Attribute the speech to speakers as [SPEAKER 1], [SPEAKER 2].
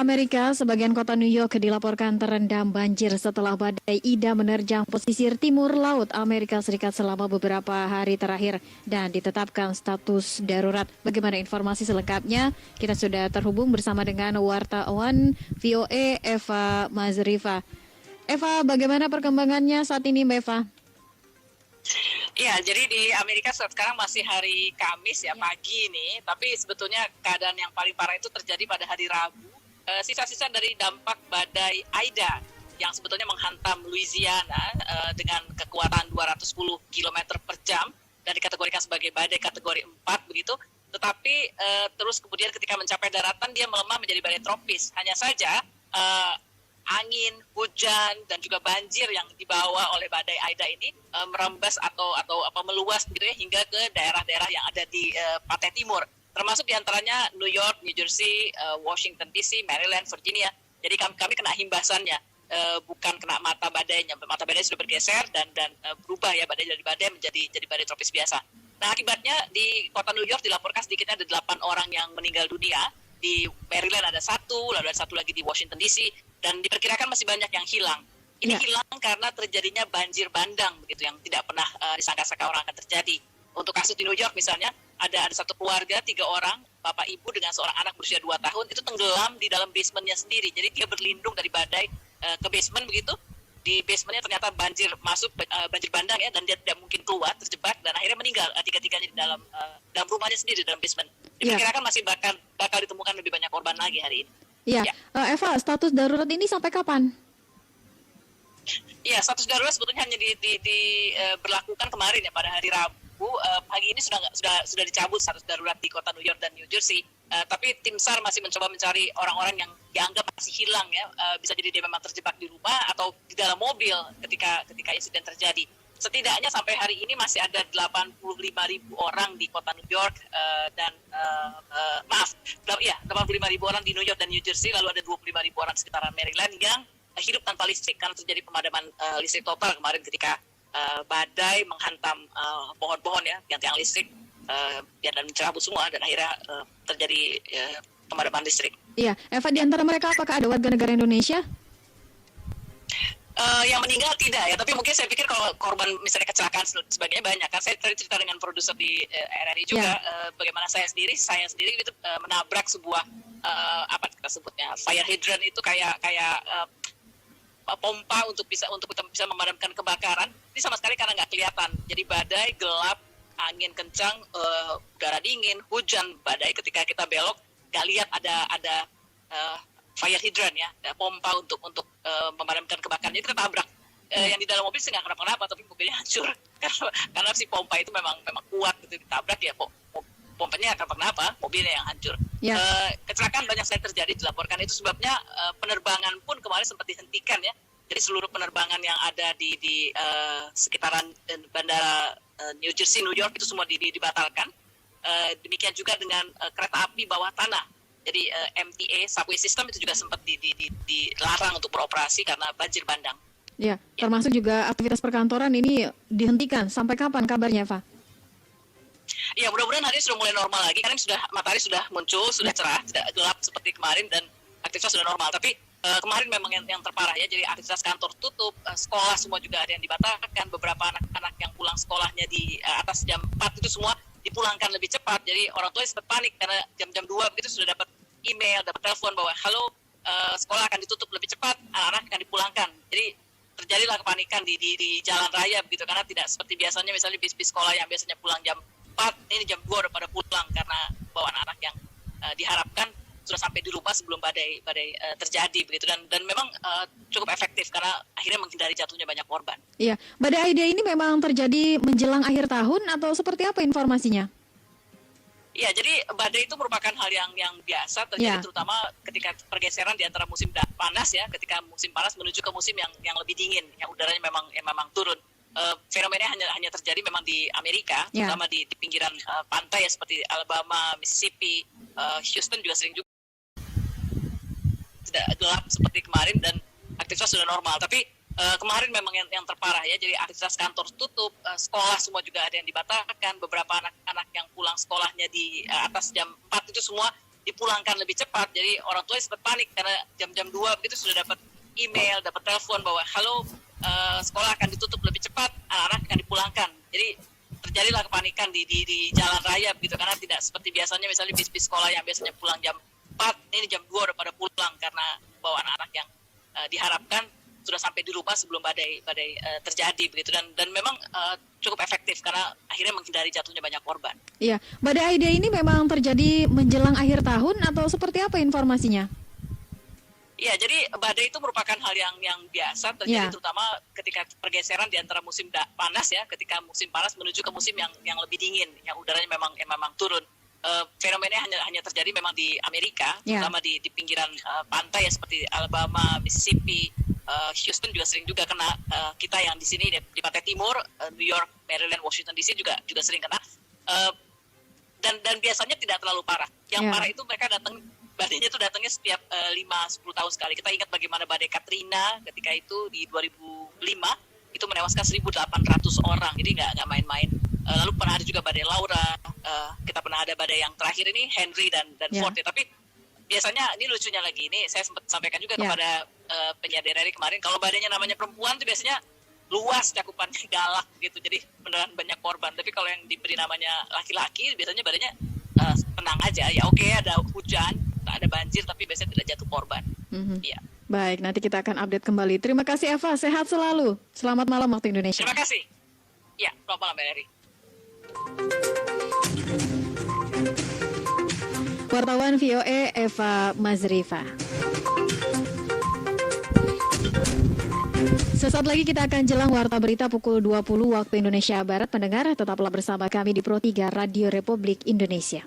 [SPEAKER 1] Amerika, sebagian kota New York dilaporkan terendam banjir setelah badai Ida menerjang pesisir timur laut Amerika Serikat selama beberapa hari terakhir dan ditetapkan status darurat. Bagaimana informasi selengkapnya? Kita sudah terhubung bersama dengan wartawan VOA Eva Mazrifa. Eva, bagaimana perkembangannya saat ini, Mbak Eva?
[SPEAKER 2] Ya, jadi di Amerika sekarang masih hari Kamis ya, pagi nih. Tapi sebetulnya keadaan yang paling parah itu terjadi pada hari Rabu. Sisa-sisa dari dampak badai Ida yang sebetulnya menghantam Louisiana dengan kekuatan 210 km per jam dan dikategorikan sebagai badai kategori 4 begitu. Tetapi terus kemudian ketika mencapai daratan dia melemah menjadi badai tropis. Hanya saja angin, hujan, dan juga banjir yang dibawa oleh badai Ida ini merembas atau meluas gitu ya hingga ke daerah-daerah yang ada di pantai timur, termasuk diantaranya New York, New Jersey, Washington DC, Maryland, Virginia. Jadi kami kena himbasannya, bukan kena mata badainya. Mata badai sudah bergeser dan berubah ya badai dari badai menjadi badai tropis biasa. Nah akibatnya di kota New York dilaporkan sedikitnya ada 8 orang yang meninggal dunia. Di Maryland ada 1, lalu ada 1 lagi di Washington DC, dan diperkirakan masih banyak yang hilang. Ini hilang karena terjadinya banjir bandang begitu yang tidak pernah disangka-sangka orang akan terjadi. Untuk kasus di New York misalnya, ada 1 keluarga, 3 orang, bapak ibu dengan seorang anak berusia 2 tahun, itu tenggelam di dalam basementnya sendiri. Jadi dia berlindung dari badai ke basement begitu. Di basementnya ternyata banjir masuk, banjir bandang ya, dan dia tidak mungkin keluar, terjebak, dan akhirnya meninggal tiga-tiganya di dalam rumahnya sendiri, dalam basement. Diperkirakan masih bakal ditemukan lebih banyak korban lagi hari ini.
[SPEAKER 1] Iya, Eva, status darurat ini sampai kapan?
[SPEAKER 2] Iya, status darurat sebetulnya hanya diberlakukan kemarin ya pada hari Rabu. Pagi ini sudah dicabut status darurat di kota New York dan New Jersey. Tapi tim SAR masih mencoba mencari orang-orang yang dianggap masih hilang ya. Bisa jadi dia memang terjebak di rumah atau di dalam mobil ketika insiden terjadi. Setidaknya sampai hari ini masih ada 85.000 orang di kota New York dan 85.000 orang di New York dan New Jersey, lalu ada 25.000 orang di sekitaran Maryland yang hidup tanpa listrik karena terjadi pemadaman listrik total kemarin ketika badai menghantam pohon-pohon ya, tiang-tiang listrik dan mencerabut semua, dan akhirnya terjadi pemadaman listrik.
[SPEAKER 1] Iya, Eva, di antara mereka apakah ada warga negara Indonesia?
[SPEAKER 2] Yang meninggal tidak ya, tapi mungkin saya pikir kalau korban misalnya kecelakaan sebagainya banyak kan. Saya tadi cerita dengan produser di RRI juga, bagaimana saya sendiri itu menabrak sebuah apa kita sebutnya fire hydrant, itu kayak pompa untuk bisa memadamkan kebakaran. Ini sama sekali karena nggak kelihatan. Jadi badai gelap, angin kencang, udara dingin, hujan, badai. Ketika kita belok nggak lihat ada fire hydrant ya, pompa untuk memadamkan kebakaran. Jadi kita tabrak. Yang di dalam mobil sih nggak kenapa-kenapa, tapi mobilnya hancur karena si pompa itu memang kuat gitu, ditabrak ya pompanya nggak kenapa, mobilnya yang hancur. Kecelakaan banyak sekali terjadi dilaporkan, itu sebabnya penerbangan pun kemarin sempat dihentikan ya. Jadi seluruh penerbangan yang ada di sekitaran bandara New Jersey, New York itu semua dibatalkan. Demikian juga dengan kereta api bawah tanah. Jadi MTA, subway system itu juga sempat dilarang untuk beroperasi karena banjir bandang.
[SPEAKER 1] Ya, termasuk juga aktivitas perkantoran ini dihentikan. Sampai kapan kabarnya, Eva?
[SPEAKER 2] Ya, mudah-mudahan hari ini sudah mulai normal lagi. Karena matahari sudah muncul, sudah cerah, tidak gelap seperti kemarin, dan aktivitas sudah normal. Tapi kemarin memang yang terparah ya. Jadi aktivitas kantor tutup, sekolah semua juga ada yang dibatalkan. Beberapa anak-anak yang pulang sekolahnya di atas jam 4 itu semua dipulangkan lebih cepat. Jadi orang tua sempat panik karena jam 2 begitu sudah dapat email, dapat telepon bahwa halo, sekolah akan ditutup lebih cepat, anak-anak akan dipulangkan. Jadi terjadilah kepanikan di jalan raya begitu, karena tidak seperti biasanya misalnya bis-bis sekolah yang biasanya pulang jam 4, ini jam 2 udah pada pulang karena bawa anak-anak yang diharapkan sudah sampai di rumah sebelum badai terjadi begitu, dan memang cukup efektif karena akhirnya menghindari jatuhnya banyak korban.
[SPEAKER 1] Iya, badai Ida ini memang terjadi menjelang akhir tahun atau seperti apa informasinya?
[SPEAKER 2] Iya, jadi badai itu merupakan hal yang biasa terjadi, terutama ketika pergeseran di antara musim panas ya, ketika musim panas menuju ke musim yang lebih dingin, yang udaranya memang turun. Fenomenanya hanya terjadi memang di Amerika, terutama di pinggiran pantai ya, seperti Alabama, Mississippi, Houston juga sering juga tidak gelap seperti kemarin dan aktivitas sudah normal. Tapi kemarin memang yang terparah ya, jadi aktivitas kantor tutup, sekolah semua juga ada yang dibatalkan. Beberapa anak-anak yang pulang sekolahnya di atas jam 4 itu semua dipulangkan lebih cepat. Jadi orang tua sempat panik karena jam-jam 2 begitu sudah dapat email, dapat telepon bahwa halo, sekolah akan ditutup lebih cepat, anak-anak akan dipulangkan. Jadi terjadilah kepanikan di jalan raya begitu, karena tidak seperti biasanya misalnya bis-bis sekolah yang biasanya pulang jam 4, ini jam 2 udah pada pulang karena bawa anak-anak yang diharapkan sudah sampai di rumah sebelum badai terjadi begitu, dan memang cukup efektif karena akhirnya menghindari jatuhnya banyak korban.
[SPEAKER 1] Iya, badai Aida ini memang terjadi menjelang akhir tahun atau seperti apa informasinya?
[SPEAKER 2] Iya, jadi badai itu merupakan hal yang biasa terjadi, terutama ketika pergeseran di antara musim panas ya, ketika musim panas menuju ke musim yang lebih dingin, yang udaranya memang turun. Fenomenanya hanya terjadi memang di Amerika, terutama di pinggiran pantai ya, seperti Alabama, Mississippi, Houston juga sering juga kena. Kita yang di sini di pantai timur, New York, Maryland, Washington DC juga sering kena. Dan biasanya tidak terlalu parah. Yang parah itu mereka badainya itu datangnya setiap 5-10 tahun sekali. Kita ingat bagaimana badai Katrina ketika itu di 2005 itu menewaskan 1.800 orang. Jadi nggak main-main. Lalu pernah ada juga badai Laura. Kita pernah ada badai yang terakhir ini Henry dan Ford. Ya. Tapi biasanya ini lucunya lagi, ini saya sempat sampaikan juga kepada penyiar RRI kemarin, kalau badainya namanya perempuan itu biasanya luas cakupannya, galak gitu, jadi beneran banyak korban. Tapi kalau yang diberi namanya laki-laki biasanya badainya tenang aja, ya oke, ada hujan, ada banjir, tapi biasanya tidak jatuh korban. Ya.
[SPEAKER 1] Baik, nanti kita akan update kembali. Terima kasih Eva, sehat selalu. Selamat malam waktu Indonesia.
[SPEAKER 2] Terima kasih. Ya, selamat malam RRI.
[SPEAKER 1] Wartawan VOA Eva Mazrifa. Sesaat lagi kita akan jelang warta berita pukul 20 waktu Indonesia Barat. Pendengar, tetaplah bersama kami di Pro 3 Radio Republik Indonesia.